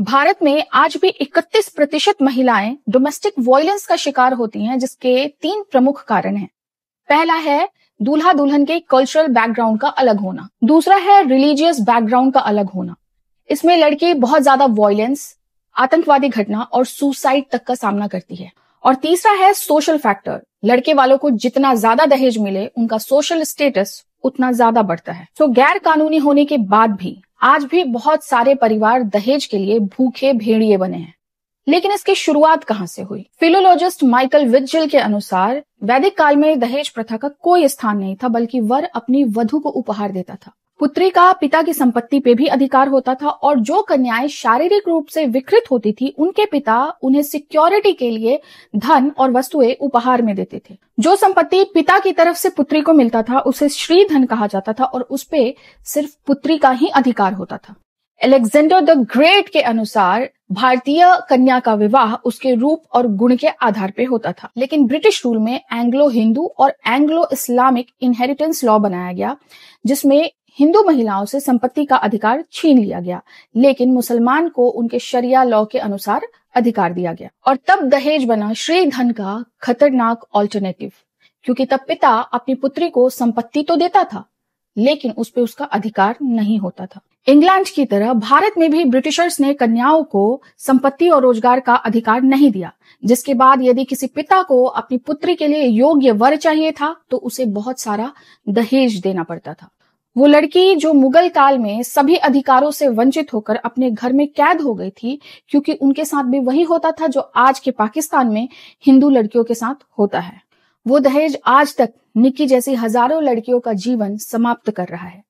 भारत में आज भी 31% महिलाएं डोमेस्टिक वायलेंस का शिकार होती हैं, जिसके 3 प्रमुख कारण हैं। पहला है दूल्हा दुल्हन के कल्चरल बैकग्राउंड का अलग होना। दूसरा है रिलीजियस बैकग्राउंड का अलग होना। इसमें लड़की बहुत ज्यादा वायलेंस, आतंकवादी घटना और सुसाइड तक का सामना करती है। और तीसरा है सोशल फैक्टर। लड़के वालों को जितना ज्यादा दहेज मिले, उनका सोशल स्टेटस उतना ज्यादा बढ़ता है। तो गैर कानूनी होने के बाद भी आज भी बहुत सारे परिवार दहेज के लिए भूखे भेड़िए बने हैं। लेकिन इसकी शुरुआत कहां से हुई? फिलोलॉजिस्ट माइकल विट्जिल के अनुसार वैदिक काल में दहेज प्रथा का कोई स्थान नहीं था, बल्कि वर अपनी वधु को उपहार देता था। पुत्री का पिता की संपत्ति पे भी अधिकार होता था और जो कन्याएं शारीरिक रूप से विकृत होती थी, उनके पिता उन्हें सिक्योरिटी के लिए धन और वस्तुएं उपहार में देते थे। जो संपत्ति पिता की तरफ से पुत्री को मिलता था, उसे श्री धन कहा जाता था और उस पे सिर्फ पुत्री का ही अधिकार होता था। अलेक्जेंडर द ग्रेट के अनुसार भारतीय कन्या का विवाह उसके रूप और गुण के आधार पर होता था। लेकिन ब्रिटिश रूल में एंग्लो हिंदू और एंग्लो इस्लामिक इनहेरिटेंस लॉ बनाया गया, जिसमें हिंदू महिलाओं से संपत्ति का अधिकार छीन लिया गया, लेकिन मुसलमान को उनके शरिया लॉ के अनुसार अधिकार दिया गया। और तब दहेज बना श्री धन का खतरनाक ऑल्टरनेटिव, क्योंकि तब पिता अपनी पुत्री को संपत्ति तो देता था, लेकिन उस पर उसका अधिकार नहीं होता था। इंग्लैंड की तरह भारत में भी ब्रिटिशर्स ने कन्याओं को संपत्ति और रोजगार का अधिकार नहीं दिया, जिसके बाद यदि किसी पिता को अपनी पुत्री के लिए योग्य वर चाहिए था, तो उसे बहुत सारा दहेज देना पड़ता था। वो लड़की जो मुगल काल में सभी अधिकारों से वंचित होकर अपने घर में कैद हो गई थी, क्योंकि उनके साथ भी वही होता था जो आज के पाकिस्तान में हिंदू लड़कियों के साथ होता है। वो दहेज आज तक निक्की जैसी हजारों लड़कियों का जीवन समाप्त कर रहा है।